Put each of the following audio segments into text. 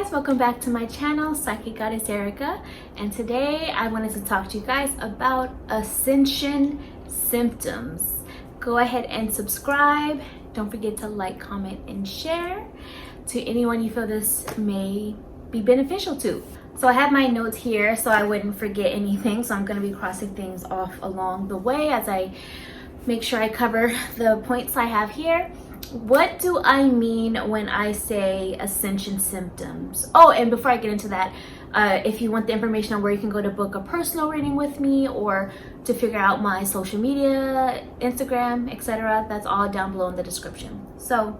guys, welcome back to my channel, Psychic Goddess Erica, and today I wanted to talk to you guys about Ascension Symptoms. Go ahead and subscribe. Don't forget to like, comment, and share to anyone you feel this may be beneficial to. So I have my notes here so I wouldn't forget anything, so I'm going to be crossing things off along the way as I make sure I cover the points I have here. What do I mean when I say Ascension Symptoms? Oh, and before I get into that, if you want the information on where you can go to book a personal reading with me or to figure out my social media, Instagram, etc., that's all down below in the description. So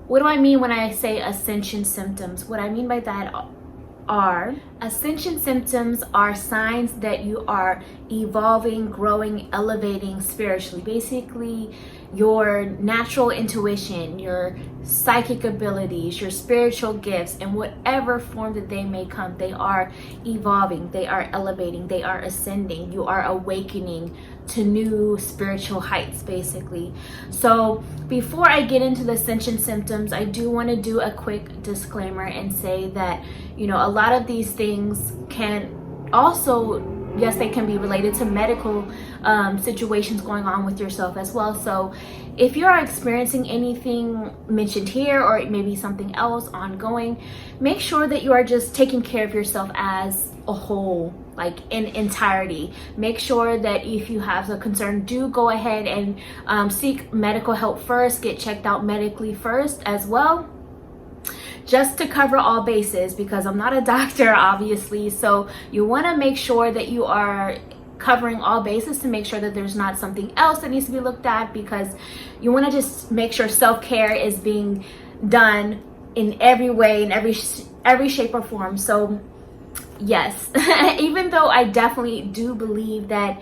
what do I mean when I say Ascension Symptoms? What I mean by that are Ascension Symptoms are signs that you are evolving, growing, elevating spiritually. Basically, your natural intuition, your psychic abilities, your spiritual gifts, in whatever form that they may come, they are evolving, they are elevating, they are ascending. You are awakening to new spiritual heights, basically. So before I get into the Ascension Symptoms, I do want to do a quick disclaimer and say that, you know, a lot of these things can also, yes, they can be related to medical situations going on with yourself as well. So if you are experiencing anything mentioned here or maybe something else ongoing, make sure that you are just taking care of yourself as a whole, like in entirety. Make sure that if you have a concern, do go ahead and seek medical help first, get checked out medically first as well, just to cover all bases, because I'm not a doctor, obviously. So you want to make sure that you are covering all bases to make sure that there's not something else that needs to be looked at, because you want to just make sure self-care is being done in every way, in every shape or form. So yes, even though I definitely do believe that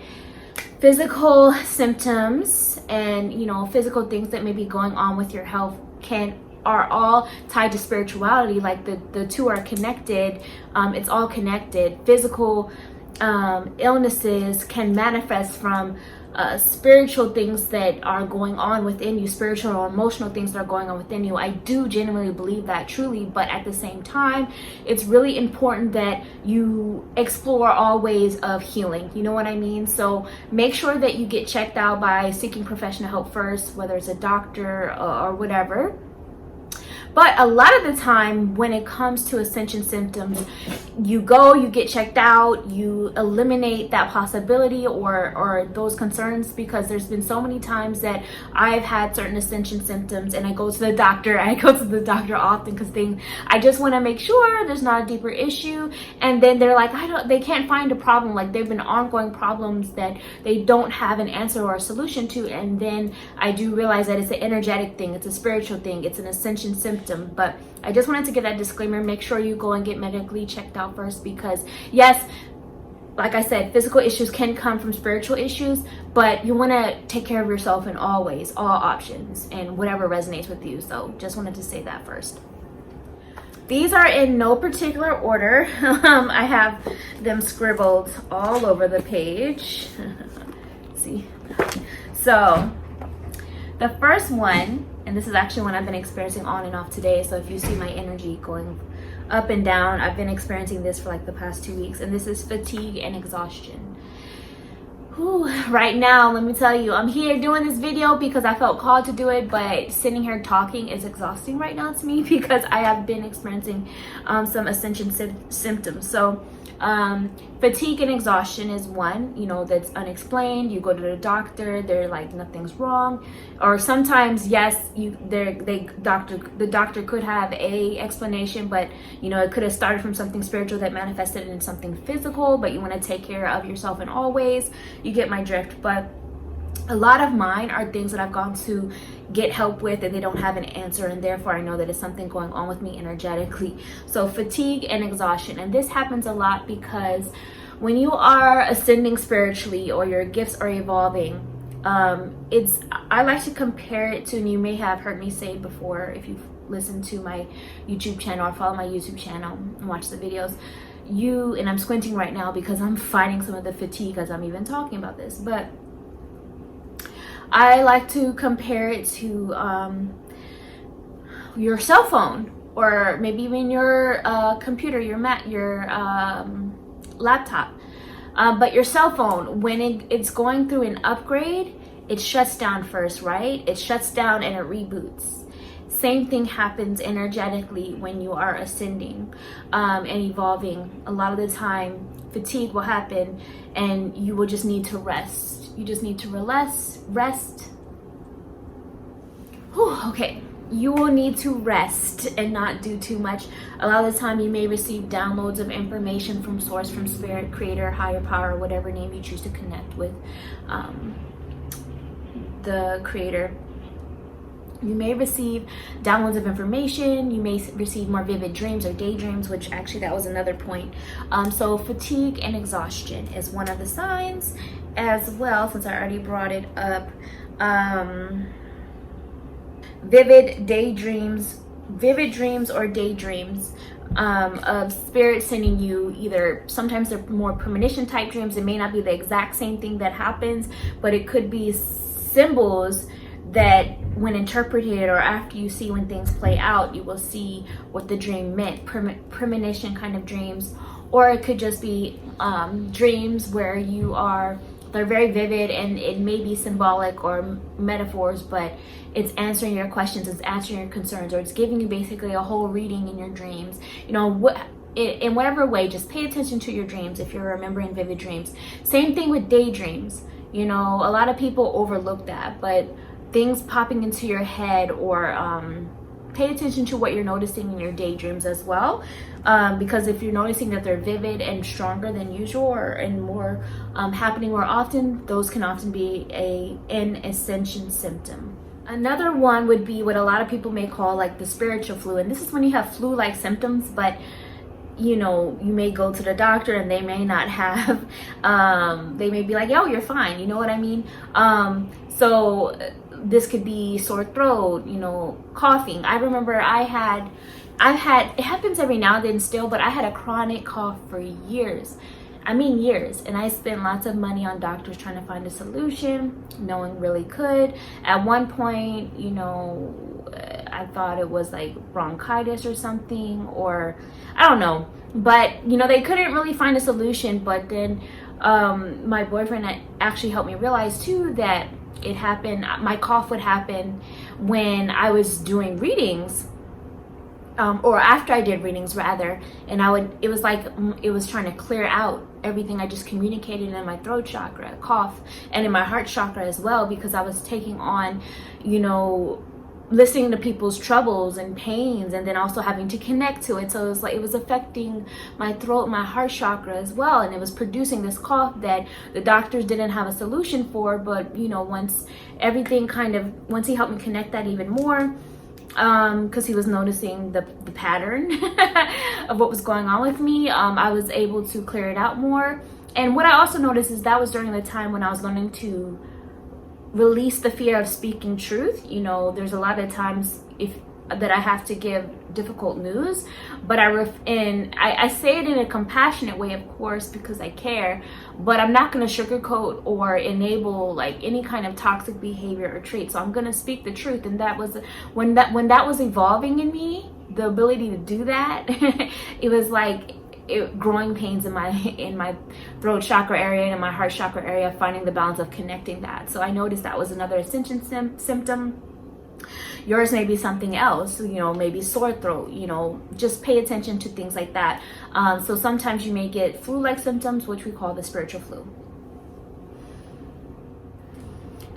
physical symptoms and, you know, physical things that may be going on with your health are all tied to spirituality, like the two are connected. It's all connected. Physical illnesses can manifest from spiritual things that are going on within you, spiritual or emotional things that are going on within you. I do genuinely believe that, truly, but at the same time, it's really important that you explore all ways of healing. You know what I mean? So make sure that you get checked out by seeking professional help first, whether it's a doctor or whatever. But a lot of the time when it comes to Ascension Symptoms, you get checked out, you eliminate that possibility or those concerns, because there's been so many times that I've had certain Ascension Symptoms and I go to the doctor. I go to the doctor often because I just want to make sure there's not a deeper issue. And then they're like, they can't find a problem. Like, they've been ongoing problems that they don't have an answer or a solution to. And then I do realize that it's an energetic thing, it's a spiritual thing, it's an Ascension Symptom. But I just wanted to give that disclaimer. Make sure you go and get medically checked out first, because yes, like I said, physical issues can come from spiritual issues, but you want to take care of yourself in all ways, all options, and whatever resonates with you. So just wanted to say that first. These are in no particular order. I have them scribbled all over the page. See? So the first one, and this is actually one I've been experiencing on and off today. So if you see my energy going up and down, I've been experiencing this for like the past 2 weeks, and this is fatigue and exhaustion. Whew, right now, let me tell you, I'm here doing this video because I felt called to do it, but sitting here talking is exhausting right now to me because I have been experiencing some Ascension symptoms. So fatigue and exhaustion is one, you know, that's unexplained. You go to the doctor, they're like, nothing's wrong. Or sometimes, yes, the doctor could have a explanation, but you know, it could have started from something spiritual that manifested in something physical, but you want to take care of yourself in all ways. You get my drift. But a lot of mine are things that I've gone to get help with and they don't have an answer, and therefore I know that it's something going on with me energetically. So fatigue and exhaustion, and this happens a lot because when you are ascending spiritually or your gifts are evolving, I like to compare it to, and you may have heard me say it before if you've listened to my YouTube channel or follow my YouTube channel and watch the videos, and I'm squinting right now because I'm fighting some of the fatigue as I'm even talking about this, but I like to compare it to your cell phone. or maybe even your computer, your laptop. But your cell phone, when it's going through an upgrade, it shuts down first, right? It shuts down and it reboots. Same thing happens energetically when you are ascending and evolving. A lot of the time, fatigue will happen and you will just need to rest. You just need to rest. Whew, okay. You will need to rest and not do too much. A lot of the time you may receive downloads of information from source, from spirit, creator, higher power, whatever name you choose to connect with the creator. You may receive downloads of information. You may receive more vivid dreams or daydreams, which actually that was another point. So fatigue and exhaustion is one of the signs as well, since I already brought it up. Vivid dreams or daydreams of spirit sending you, either sometimes they're more premonition type dreams. It may not be the exact same thing that happens, but it could be symbols that when interpreted, or after you see when things play out, you will see what the dream meant. Premonition kind of dreams, or it could just be dreams where they're very vivid and it may be symbolic or metaphors, but it's answering your questions, it's answering your concerns, or it's giving you basically a whole reading in your dreams. You know, in whatever way, just pay attention to your dreams if you're remembering vivid dreams. Same thing with daydreams. You know, a lot of people overlook that, but things popping into your head, or pay attention to what you're noticing in your daydreams as well, because if you're noticing that they're vivid and stronger than usual, and more happening more often, those can often be an ascension symptom. Another one would be what a lot of people may call like the spiritual flu, and this is when you have flu-like symptoms, but you know, you may go to the doctor and they may not have, they may be like, yo, you're fine, you know what I mean? So this could be sore throat, you know, coughing. I remember I've had, it happens every now and then still, but I had a chronic cough for years. I mean years, and I spent lots of money on doctors trying to find a solution. No one really could. At one point, you know, I thought it was like bronchitis or something, or I don't know, but you know, they couldn't really find a solution. But then my boyfriend actually helped me realize too that it happened, my cough would happen when I was doing readings, or after I did readings rather, and it was like it was trying to clear out everything I just communicated in my throat chakra, cough, and in my heart chakra as well, because I was taking on, you know, listening to people's troubles and pains, and then also having to connect to it. So it was like it was affecting my throat, my heart chakra as well, and it was producing this cough that the doctors didn't have a solution for. But you know, once he helped me connect that even more, because he was noticing the pattern of what was going on with me, I was able to clear it out more. And what I also noticed is that was during the time when I was learning to release the fear of speaking truth. You know, there's a lot of times that I have to give difficult news, but I say it in a compassionate way, of course, because I care, but I'm not going to sugarcoat or enable like any kind of toxic behavior or trait. So I'm going to speak the truth. And that was when that was evolving in me, the ability to do that. It was like growing pains in my throat chakra area and in my heart chakra area, finding the balance of connecting that. So I noticed that was another ascension symptom. Yours may be something else, you know, maybe sore throat, you know, just pay attention to things like that. So sometimes you may get flu-like symptoms, which we call the spiritual flu.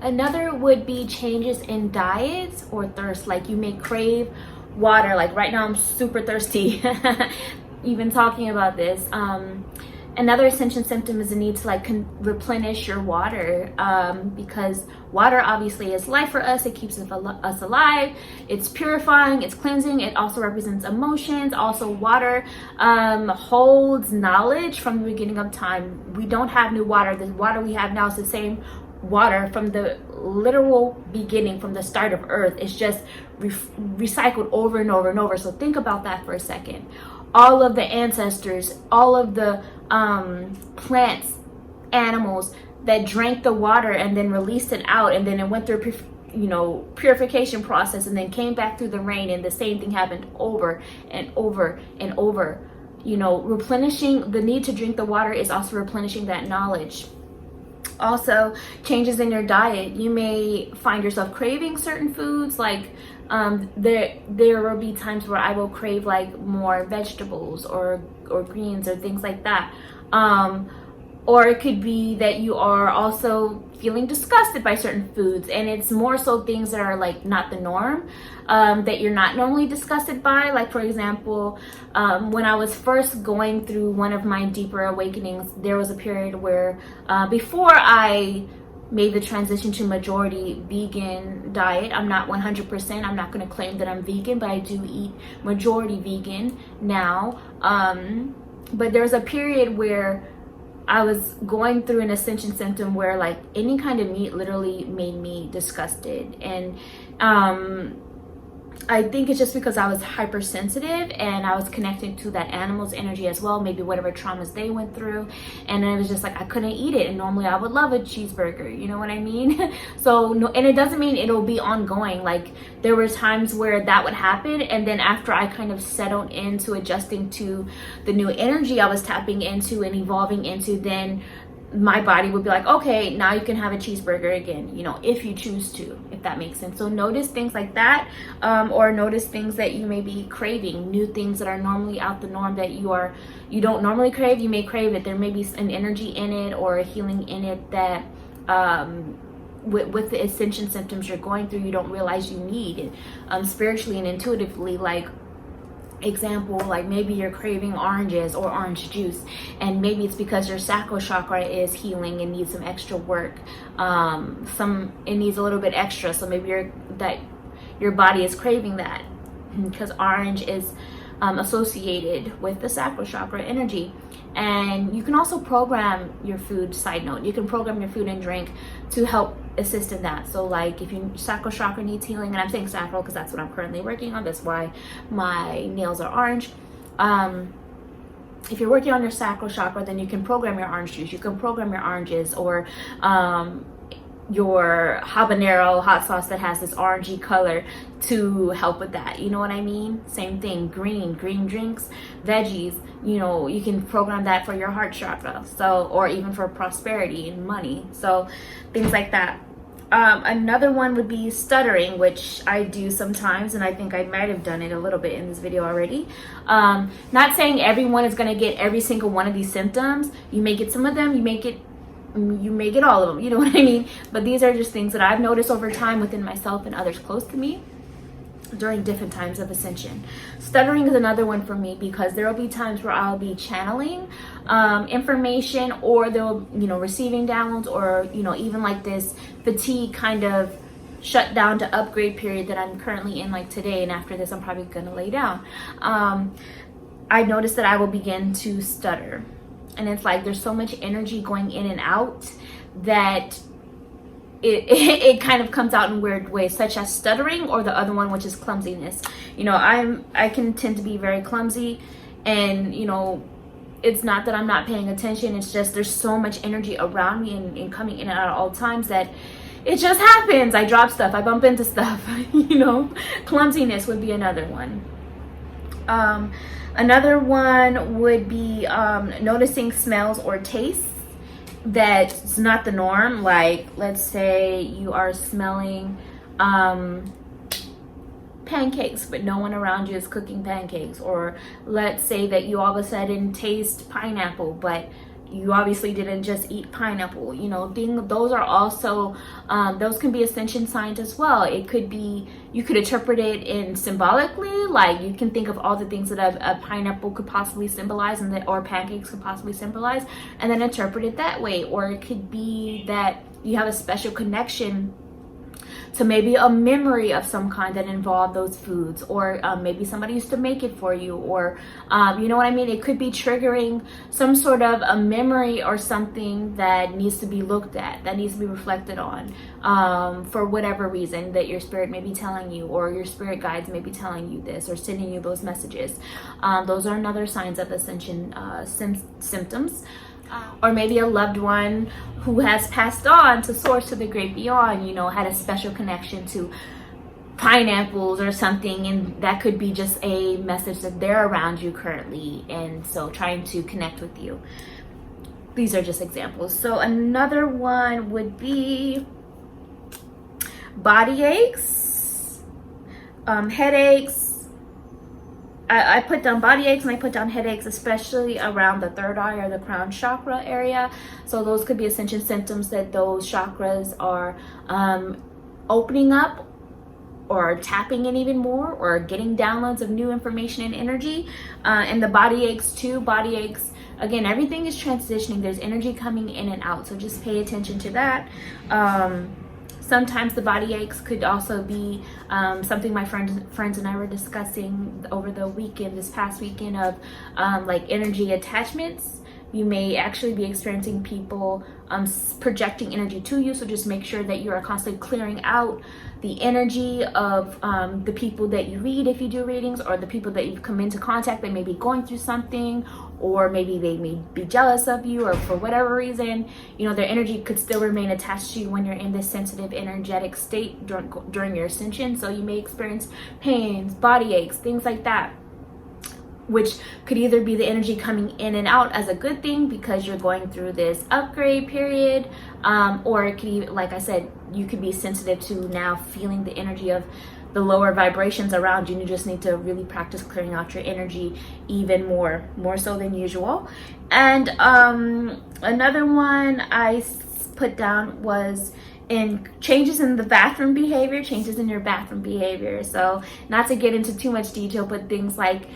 Another would be changes in diets or thirst, like you may crave water. Like right now I'm super thirsty. Even talking about this. Another ascension symptom is the need to like replenish your water, because water obviously is life for us. It keeps us alive. It's purifying, it's cleansing. It also represents emotions. Also water holds knowledge from the beginning of time. We don't have new water. The water we have now is the same water from the literal beginning, from the start of earth. It's just recycled over and over and over. So think about that for a second. All of the ancestors, all of the plants, animals that drank the water and then released it out, and then it went through purification process, and then came back through the rain, and the same thing happened over and over and over. Replenishing the need to drink the water is also replenishing that knowledge. Also, changes in your diet. You may find yourself craving certain foods, like there will be times where I will crave like more vegetables or greens or things like that. Or it could be that you are also feeling disgusted by certain foods, and it's more so things that are like not the norm, that you're not normally disgusted by. Like, for example, when I was first going through one of my deeper awakenings, there was a period where before I made the transition to majority vegan diet, I'm not 100%, I'm not going to claim that I'm vegan, but I do eat majority vegan now. But there's a period where I was going through an ascension symptom where like any kind of meat literally made me disgusted. And I think it's just because I was hypersensitive and I was connecting to that animal's energy as well, maybe whatever traumas they went through. And it was just like, I couldn't eat it. And normally I would love a cheeseburger, you know what I mean? So, no, and it doesn't mean it'll be ongoing. Like, there were times where that would happen. And then after I kind of settled into adjusting to the new energy I was tapping into and evolving into, then my body would be like, okay, now you can have a cheeseburger again, if you choose to, if that makes sense. So notice things like that, or notice things that you may be craving, new things that are normally out the norm that you don't normally crave. You may crave it. There may be an energy in it or a healing in it that with the ascension symptoms you're going through, you don't realize you need spiritually and intuitively. Like, example, like maybe you're craving oranges or orange juice, and maybe it's because your sacral chakra is healing and needs some extra work. It needs a little bit extra, so maybe your body is craving that because orange is associated with the sacral chakra energy. And you can also program your food. Side note, you can program your food and drink to help assist in that. So like if your sacral chakra needs healing, and I'm saying sacral because that's what I'm currently working on, that's why my nails are orange. If you're working on your sacral chakra, then you can program your orange juice, you can program your oranges, or your habanero hot sauce that has this orangey color to help with that. You know what I mean? Same thing, green drinks, veggies, you can program that for your heart chakra, so, or even for prosperity and money, so things like that. Another one would be stuttering, which I do sometimes, and I think I might have done it a little bit in this video already. Not saying everyone is going to get every single one of these symptoms. You may get some of them, you may get all of them, you know what I mean? But these are just things that I've noticed over time within myself and others close to me during different times of ascension. Stuttering is another one for me because there will be times where I'll be channeling information, or they'll, receiving downloads, or, even like this fatigue kind of shut down to upgrade period that I'm currently in, like today, and after this I'm probably gonna lay down. I noticed that I will begin to stutter. And it's like there's so much energy going in and out that it kind of comes out in weird ways, such as stuttering, or the other one, which is clumsiness. I can tend to be very clumsy, and it's not that I'm not paying attention, it's just there's so much energy around me and coming in and out at all times that it just happens. I drop stuff, I bump into stuff. Clumsiness would be another one. Another one would be noticing smells or tastes that's not the norm. Like, let's say you are smelling pancakes, but no one around you is cooking pancakes. Or let's say that you all of a sudden taste pineapple, but you obviously didn't just eat pineapple. Those are also, those can be ascension signs as well. It could be, you could interpret it in symbolically, like you can think of all the things that a pineapple could possibly symbolize, or pancakes could possibly symbolize, and then interpret it that way. Or it could be that you have a special connection to maybe a memory of some kind that involved those foods, or maybe somebody used to make it for you, or you know what I mean? It could be triggering some sort of a memory or something that needs to be looked at, that needs to be reflected on, for whatever reason that your spirit may be telling you, or your spirit guides may be telling you this, or sending you those messages. Those are another signs of ascension symptoms. or maybe a loved one who has passed on to source, to the great beyond, you know, had a special connection to pineapples or something, and that could be just a message that they're around you currently, and so trying to connect with you. These are just examples. So another one would be body aches, headaches. I put down body aches and I put down headaches, especially around the third eye or the crown chakra area. So those could be ascension symptoms that those chakras are opening up or tapping in even more, or getting downloads of new information and energy. And the body aches too. Body aches, again, everything is transitioning. There's energy coming in and out, so just pay attention to that. Sometimes the body aches could also be something my friends and I were discussing over the weekend, this past weekend, of like energy attachments. You may actually be experiencing people projecting energy to you, so just make sure that you are constantly clearing out the energy of the people that you read, if you do readings, or the people that you've come into contact that may be going through something, or maybe they may be jealous of you, or for whatever reason, you know, their energy could still remain attached to you when you're in this sensitive, energetic state during your ascension. So you may experience pains, body aches, things like that, which could either be the energy coming in and out as a good thing because you're going through this upgrade period, or it could even, like I said, you could be sensitive to now feeling the energy of the lower vibrations around you, and you just need to really practice clearing out your energy even more so than usual. And another one I put down was in changes in the bathroom behavior, changes in your bathroom behavior. So not to get into too much detail, but things like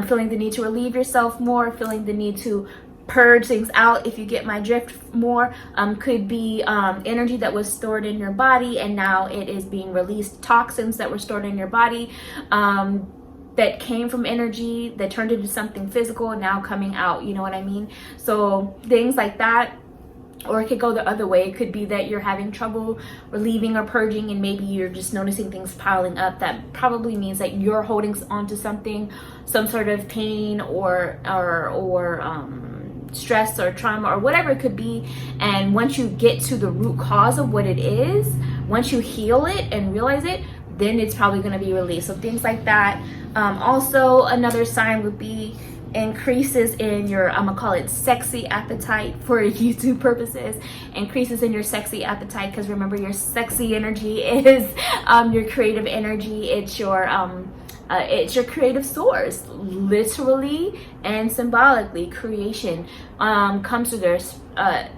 feeling the need to relieve yourself more, feeling the need to purge things out, if you get my drift, more. Could be energy that was stored in your body and now it is being released, toxins that were stored in your body that came from energy that turned into something physical, now coming out, you know what I mean? So things like that. Or it could go the other way. It could be that you're having trouble relieving or purging, and maybe you're just noticing things piling up. That probably means that you're holding onto something, some sort of pain or stress or trauma or whatever it could be. And once you get to the root cause of what it is, once you heal it and realize it, then it's probably going to be released. So things like that. Also, another sign would be increases in your, I'm gonna call it sexy appetite for YouTube purposes, increases in your sexy appetite, because remember, your sexy energy is your creative energy. It's your creative source, literally and symbolically. Creation comes to there,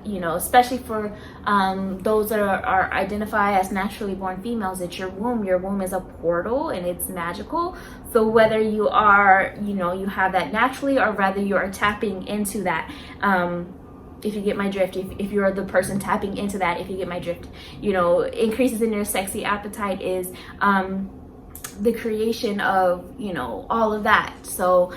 you know, especially for those that are identified as naturally born females. It's your womb. Your womb is a portal and it's magical. So whether you are, you know, you have that naturally, or whether you are tapping into that, if you get my drift, if you're the person tapping into that, if you get my drift, you know, increases in your sexy appetite is the creation of, you know, all of that. So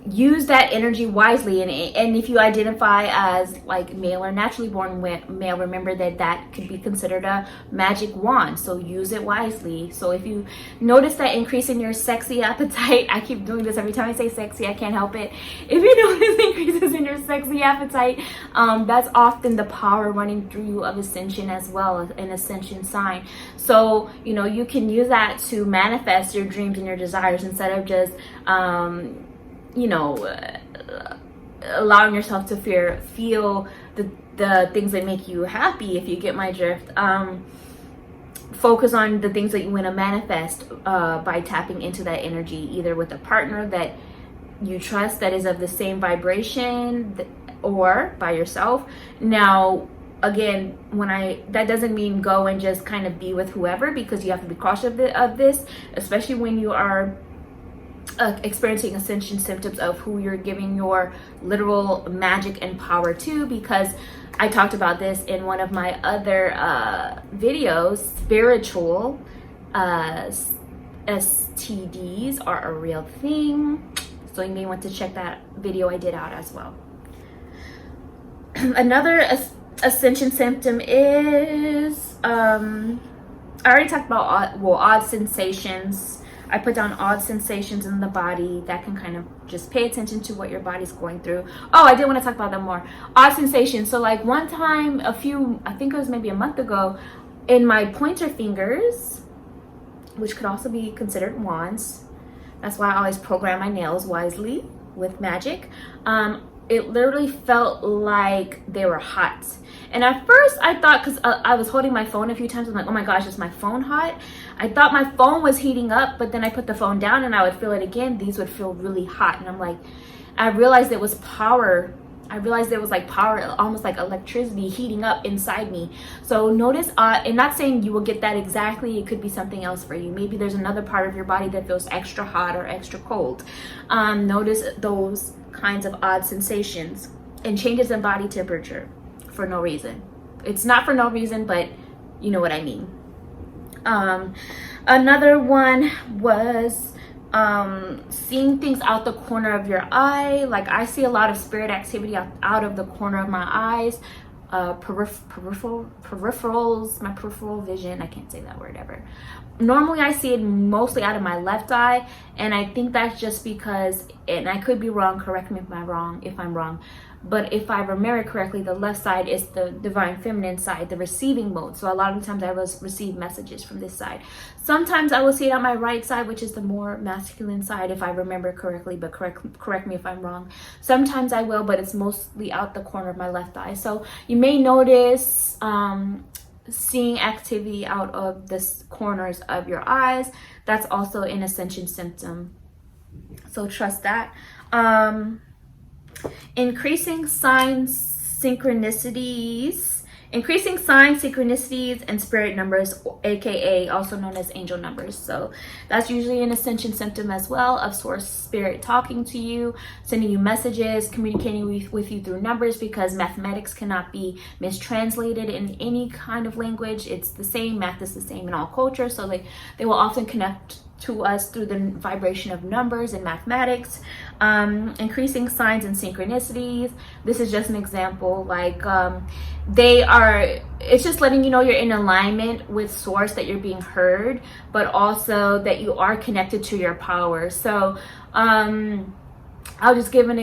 use that energy wisely. And if you identify as like male or naturally born male, remember that that could be considered a magic wand, so use it wisely. So if you notice that increase in your sexy appetite, I keep doing this every time I say sexy, I can't help it. If you notice increases in your sexy appetite, that's often the power running through you of ascension as well, an ascension sign. So, you know, you can use that to manifest your dreams and your desires, instead of just you know, allowing yourself to feel the things that make you happy, if you get my drift. Focus on the things that you want to manifest by tapping into that energy, either with a partner that you trust that is of the same vibration, or by yourself. Now, again, that doesn't mean go and just kind of be with whoever, because you have to be cautious of this, especially when you are experiencing ascension symptoms, of who you're giving your literal magic and power to, because I talked about this in one of my other videos. Spiritual STDs are a real thing, so you may want to check that video I did out as well. Another ascension symptom is I already talked about odd sensations. I put down odd sensations in the body that can kind of just pay attention to what your body's going through. Oh, I did want to talk about that more. Odd sensations. So like one time, I think it was maybe a month ago, in my pointer fingers, which could also be considered wands. That's why I always program my nails wisely with magic. It literally felt like they were hot. And at first I thought, because I was holding my phone a few times, I'm like, oh my gosh, is my phone hot? I thought my phone was heating up, but then I put the phone down and I would feel it again. These would feel really hot. And I'm like, I realized it was power. I realized it was like power, almost like electricity heating up inside me. So notice, and not saying you will get that exactly, it could be something else for you. Maybe there's another part of your body that feels extra hot or extra cold. Notice those kinds of odd sensations and changes in body temperature for no reason. It's not for no reason, but you know what I mean. Another one was seeing things out the corner of your eye. Like I see a lot of spirit activity out of the corner of my eyes, peripherals, my peripheral vision. I can't say that word ever. Normally I see it mostly out of my left eye, and I think that's just because, and I could be wrong, correct me if I'm wrong, but if I remember correctly, the left side is the divine feminine side, the receiving mode. So a lot of the times I will receive messages from this side. Sometimes I will see it on my right side, which is the more masculine side, if I remember correctly, but correct me if I'm wrong. Sometimes I will, but it's mostly out the corner of my left eye. So you may notice seeing activity out of the corners of your eyes. That's also an ascension symptom. So trust that. Increasing signs, synchronicities, and spirit numbers, aka also known as angel numbers. So that's usually an ascension symptom as well, of source spirit talking to you, sending you messages, communicating with you through numbers, because mathematics cannot be mistranslated in any kind of language. It's the same, math is the same in all cultures, so they will often connect to us through the vibration of numbers and mathematics. Increasing signs and synchronicities. This is just an example. Like it's just letting you know you're in alignment with source, that you're being heard, but also that you are connected to your power. So I'll just give an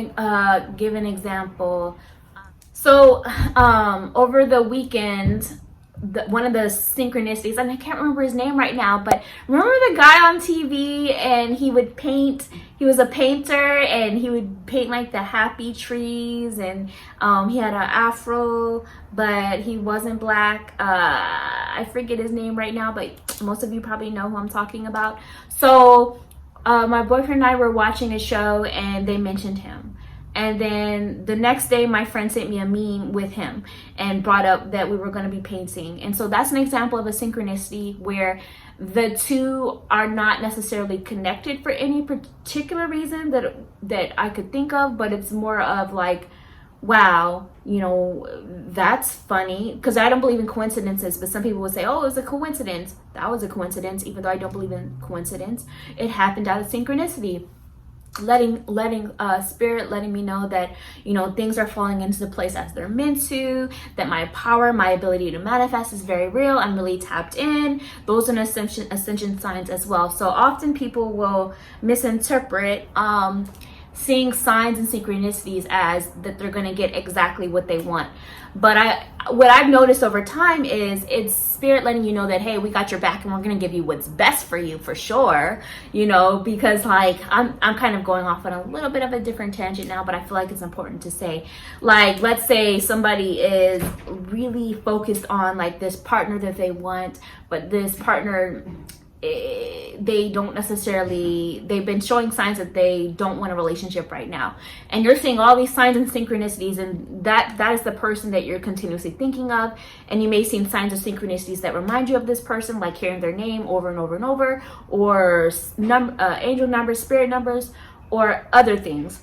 example. So over the weekend, one of the synchronicities, and I can't remember his name right now, but remember the guy on TV, and he would paint, he was a painter, and he would paint like the happy trees, and he had an afro, but he wasn't black. I forget his name right now, but most of you probably know who I'm talking about. So my boyfriend and I were watching a show, and they mentioned him. And then the next day, my friend sent me a meme with him and brought up that we were going to be painting. And so that's an example of a synchronicity where the two are not necessarily connected for any particular reason that I could think of, but it's more of like, wow, you know, that's funny, because I don't believe in coincidences, but some people would say, oh, it was a coincidence. That was a coincidence, even though I don't believe in coincidence. It happened out of synchronicity. Letting spirit letting me know that, you know, things are falling into place as they're meant to, that my power, my ability to manifest is very real. I'm really tapped in. Those are ascension signs as well. So often people will misinterpret seeing signs and synchronicities as that they're going to get exactly what they want. But what I've noticed over time is it's spirit letting you know that, hey, we got your back, and we're going to give you what's best for you, for sure, you know, because like I'm kind of going off on a little bit of a different tangent now, but I feel like it's important to say, like, let's say somebody is really focused on like this partner that they want, but this partner, they don't necessarily, they've been showing signs that they don't want a relationship right now, and you're seeing all these signs and synchronicities, and that is the person that you're continuously thinking of. And you may see signs of synchronicities that remind you of this person, like hearing their name over and over and over, or angel numbers, spirit numbers, or other things.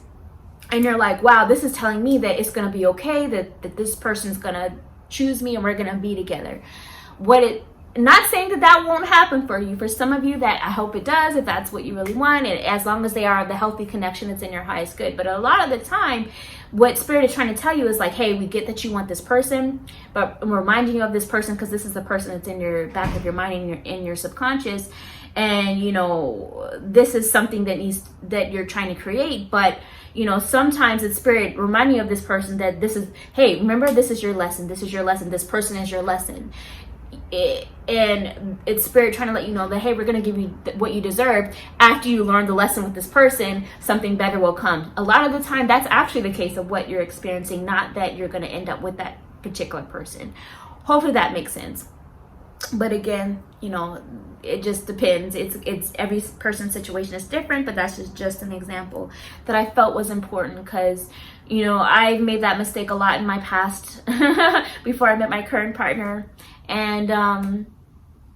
And you're like, wow, this is telling me that it's going to be okay, that this person's going to choose me and we're going to be together. Not saying that won't happen for you. For some of you, that I hope it does, if that's what you really want, and as long as they are the healthy connection that's in your highest good. But a lot of the time, what spirit is trying to tell you is like, hey, we get that you want this person, but I'm reminding you of this person because this is the person that's in your back of your mind, in your subconscious. and this is something that you're trying to create. But sometimes it's spirit reminding you of this person that this is, hey, remember, this is your lesson, this is your lesson, this person is your lesson. And it's spirit trying to let you know that, hey, we're going to give you what you deserve. After you learn the lesson with this person, something better will come. A lot of the time, that's actually the case of what you're experiencing, not that you're going to end up with that particular person. Hopefully that makes sense. But again, it just depends. It's every person's situation is different, but that's just an example that I felt was important, because I've made that mistake a lot in my past before I met my current partner, and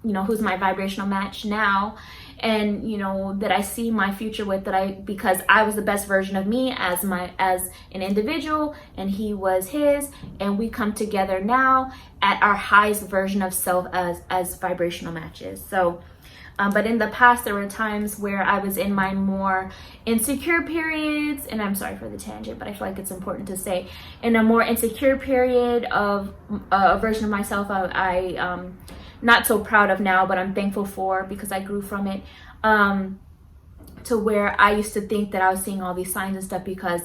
who's my vibrational match now, and that I see my future with, because I was the best version of me as an individual, and he was his, and we come together now at our highest version of self as vibrational matches. So but in the past, there were times where I was in my more insecure periods, and I'm sorry for the tangent, but I feel like it's important to say, in a more insecure period of a version of myself I not so proud of now, but I'm thankful for, because I grew from it, to where I used to think that I was seeing all these signs and stuff, because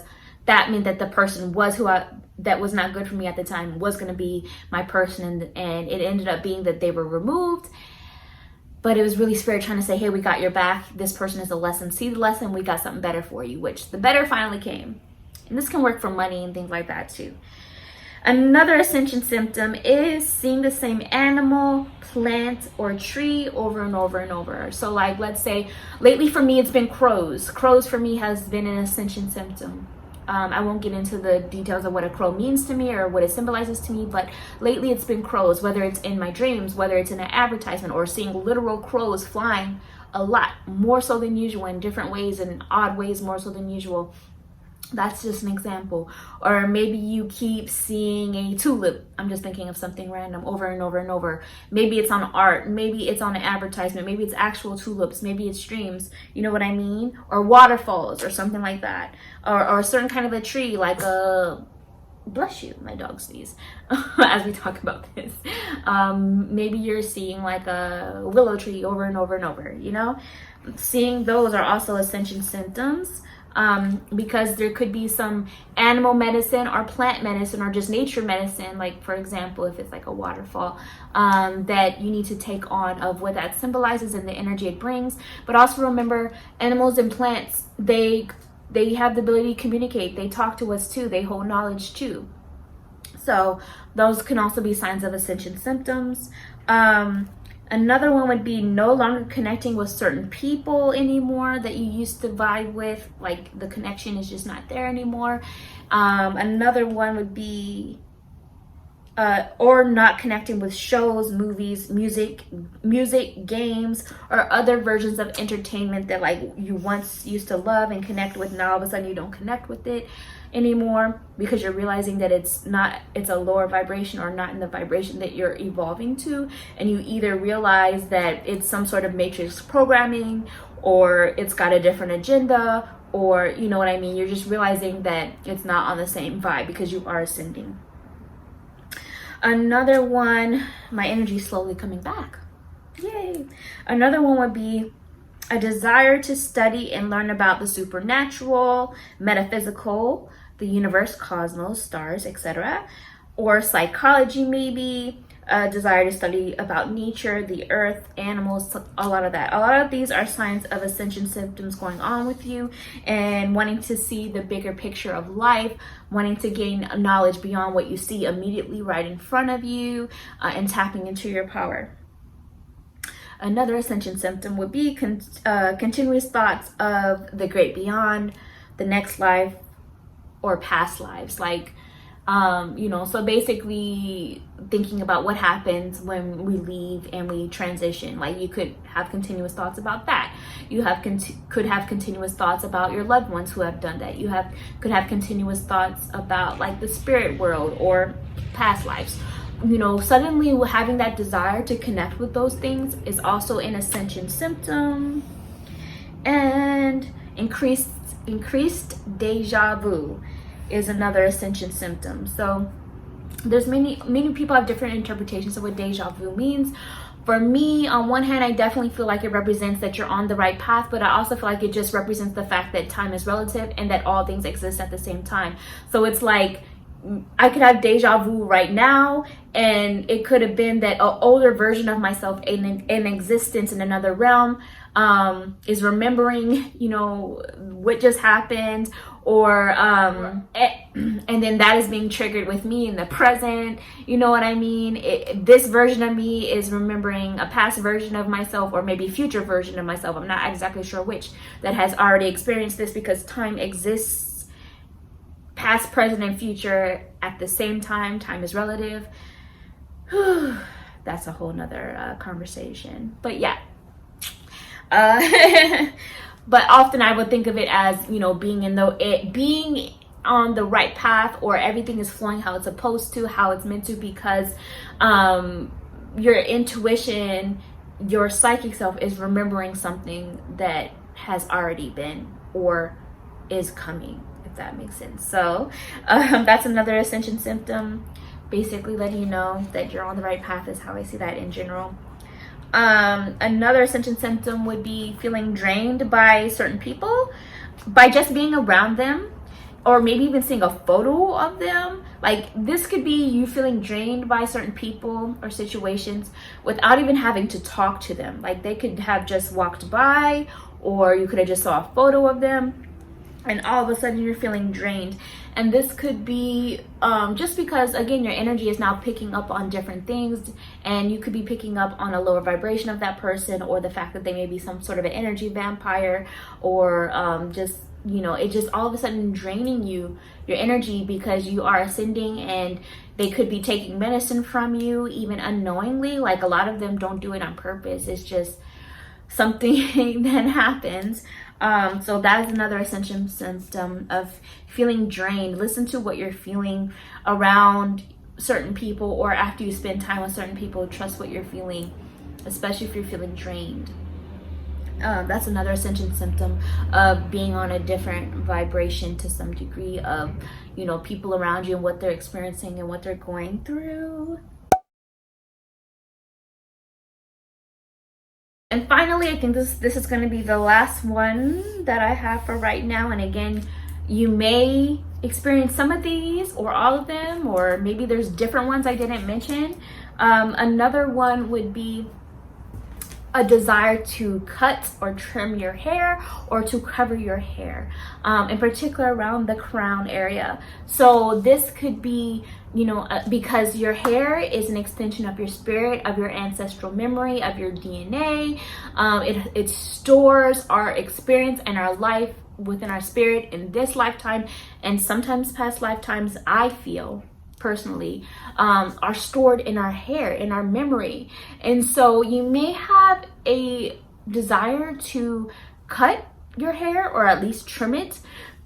that meant that the person was that was not good for me at the time was going to be my person, and it ended up being that they were removed. But it was really spirit trying to say, hey, we got your back. This person is a lesson. See the lesson. We got something better for you, which the better finally came. And this can work for money and things like that too. Another ascension symptom is seeing the same animal, plant, or tree over and over and over. So like, let's say, lately for me, it's been crows. Crows for me has been an ascension symptom. I won't get into the details of what a crow means to me or what it symbolizes to me, but lately it's been crows, whether it's in my dreams, whether it's in an advertisement, or seeing literal crows flying a lot, more so than usual, in different ways, in odd ways, more so than usual. That's just an example. Or maybe you keep seeing a tulip. I'm just thinking of something random over and over and over. Maybe it's on art. Maybe it's on an advertisement. Maybe it's actual tulips. Maybe it's streams. You know what I mean? Or waterfalls or something like that. Or a certain kind of a tree, like a... Bless you, my dog sneeze, as we talk about this. Maybe you're seeing like a willow tree over and over and over, Seeing those are also ascension symptoms. Because there could be some animal medicine or plant medicine or just nature medicine, like for example, if it's like a waterfall, that you need to take on of what that symbolizes and the energy it brings. But also remember, animals and plants, they have the ability to communicate. They talk to us too. They hold knowledge too. So those can also be signs of ascension symptoms. Another one would be no longer connecting with certain people anymore that you used to vibe with, like the connection is just not there anymore. Another one would be or not connecting with shows, movies, music, games, or other versions of entertainment that like you once used to love and connect with. Now all of a sudden you don't connect with it anymore, because you're realizing that it's a lower vibration, or not in the vibration that you're evolving to, and you either realize that it's some sort of matrix programming, or it's got a different agenda, or you know what I mean, you're just realizing that it's not on the same vibe because you are ascending. Another one, my energy is slowly coming back, yay. Another one would be a desire to study and learn about the supernatural, metaphysical, the universe, cosmos, stars, etc. Or psychology, maybe a desire to study about nature, the earth, animals, a lot of that. A lot of these are signs of ascension symptoms going on with you, and wanting to see the bigger picture of life, wanting to gain knowledge beyond what you see immediately right in front of you, and tapping into your power. Another ascension symptom would be continuous thoughts of the great beyond, the next life, or past lives. Like, so basically thinking about what happens when we leave and we transition. Like, you could have continuous thoughts about that. You could have continuous thoughts about your loved ones who have done that. You could have continuous thoughts about like the spirit world or past lives. Suddenly having that desire to connect with those things is also an ascension symptom. And increased deja vu is another ascension symptom. So there's many people have different interpretations of what deja vu means, For me, on one hand, I definitely feel like it represents that you're on the right path, but I also feel like it just represents the fact that time is relative and that all things exist at the same time. So it's like I could have deja vu right now, and it could have been that an older version of myself in existence in another realm is remembering, you know, what just happened, or and then that is being triggered with me in the present. You know what I mean? This version of me is remembering a past version of myself, or maybe future version of myself. I'm not exactly sure which, that has already experienced this, because time exists past, present, and future at the same time. Time is relative. That's a whole nother conversation, but yeah. But often I would think of it as, you know, being on the right path, or everything is flowing how it's supposed to, how it's meant to, because your intuition, your psychic self is remembering something that has already been or is coming, if that makes sense. So that's another ascension symptom, basically letting you know that you're on the right path, is how I see that in general. Another ascension symptom would be feeling drained by certain people, by just being around them, or maybe even seeing a photo of them. Like, this could be you feeling drained by certain people or situations without even having to talk to them. Like, they could have just walked by, or you could have just saw a photo of them, and all of a sudden you're feeling drained. And this could be just because, again, your energy is now picking up on different things, and you could be picking up on a lower vibration of that person, or the fact that they may be some sort of an energy vampire, or just, you know, it just all of a sudden draining your energy, because you are ascending, and they could be taking medicine from you, even unknowingly. Like, a lot of them don't do it on purpose. It's just something that happens. So that is another ascension symptom of feeling drained. Listen to what you're feeling around certain people, or after you spend time with certain people. Trust what you're feeling, especially if you're feeling drained. That's another ascension symptom of being on a different vibration to some degree, of, you know, people around you and what they're experiencing and what they're going through. And finally, I think this is going to be the last one that I have for right now. And again, you may experience some of these or all of them, or maybe there's different ones I didn't mention. Another one would be a desire to cut or trim your hair, or to cover your hair, in particular around the crown area. So this could be, you know, because your hair is an extension of your spirit, of your ancestral memory, of your DNA. It stores our experience and our life within our spirit in this lifetime, and sometimes past lifetimes, I feel personally, are stored in our hair, in our memory. And so you may have a desire to cut your hair, or at least trim it.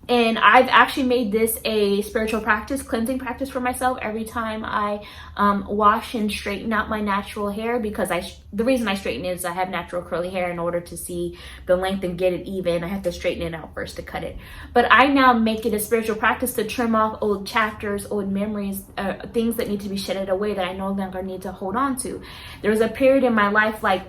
And I've actually made this a spiritual practice, cleansing practice for myself every time I wash and straighten out my natural hair, because the reason I straighten it is I have natural curly hair. In order to see the length and get it even, I have to straighten it out first to cut it. But I now make it a spiritual practice to trim off old chapters, old memories, things that need to be shedded away, that I no longer need to hold on to. There was a period in my life, like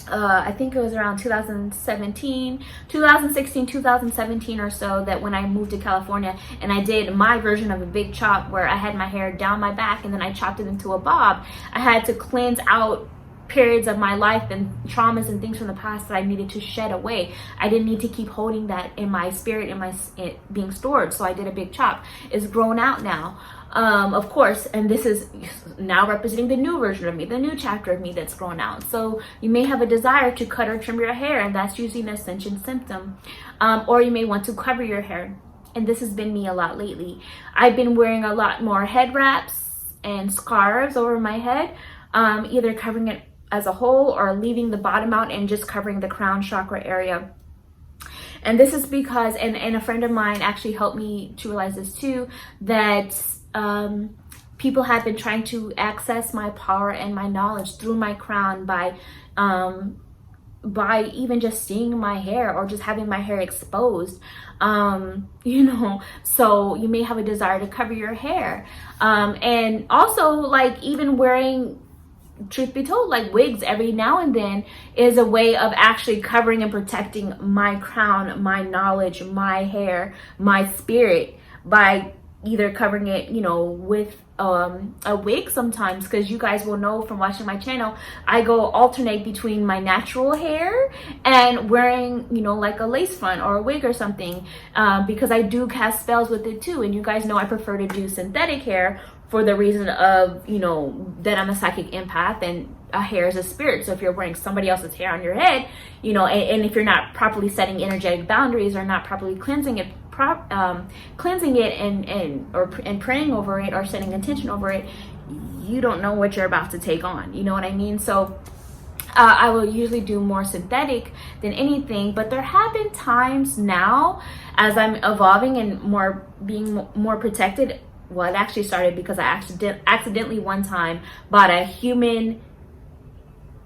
I think it was around 2016, 2017 or so, that when I moved to California, and I did my version of a big chop, where I had my hair down my back and then I chopped it into a bob. I had to cleanse out periods of my life and traumas and things from the past that I needed to shed away. I didn't need to keep holding that in my spirit, it being stored. So I did a big chop. It's grown out now. Of course, and this is now representing the new version of me, the new chapter of me that's grown out. So you may have a desire to cut or trim your hair, and that's usually an ascension symptom. Or you may want to cover your hair, and this has been me a lot lately. I've been wearing a lot more head wraps and scarves over my head, either covering it as a whole or leaving the bottom out and just covering the crown chakra area. And this is because, and a friend of mine actually helped me to realize this too, that people have been trying to access my power and my knowledge through my crown by even just seeing my hair, or just having my hair exposed. You know, so you may have a desire to cover your hair. And also, like, even wearing truth be told, like wigs every now and then is a way of actually covering and protecting my crown, my knowledge, my hair, my spirit, by either covering it, you know, with a wig sometimes, because you guys will know from watching my channel, I go alternate between my natural hair and wearing, you know, like a lace front or a wig or something, because I do cast spells with it too. And you guys know I prefer to do synthetic hair for the reason of, you know, that I'm a psychic empath and a hair is a spirit. So if you're wearing somebody else's hair on your head, you know, and if you're not properly setting energetic boundaries or not properly cleansing it, and praying over it or setting intention over it, you don't know what you're about to take on. You know what I mean? So I will usually do more synthetic than anything, but there have been times now as I'm evolving and being more protected. Well, it actually started because I accidentally one time bought a human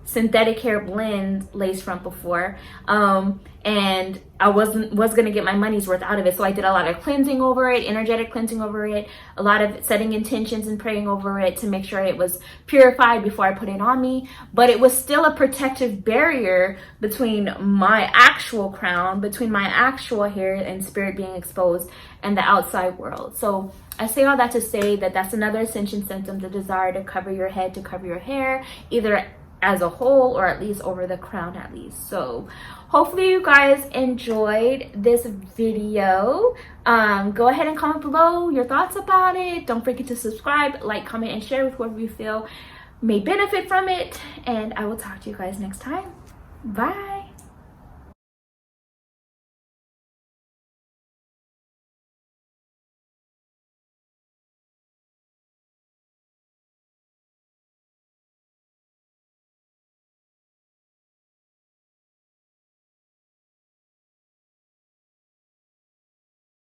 synthetic hair blend lace front before, and I was gonna get my money's worth out of it. So I did a lot of cleansing over it, energetic cleansing over it, a lot of setting intentions and praying over it to make sure it was purified before I put it on me. But it was still a protective barrier between my actual crown, between my actual hair and spirit being exposed, and the outside world. So I say all that to say that that's another ascension symptom, the desire to cover your head, to cover your hair, either as a whole or at least over the crown at least. So hopefully you guys enjoyed this video. Go ahead and comment below your thoughts about it. Don't forget to subscribe, like, comment, and share with whoever you feel may benefit from it. And I will talk to you guys next time. Bye.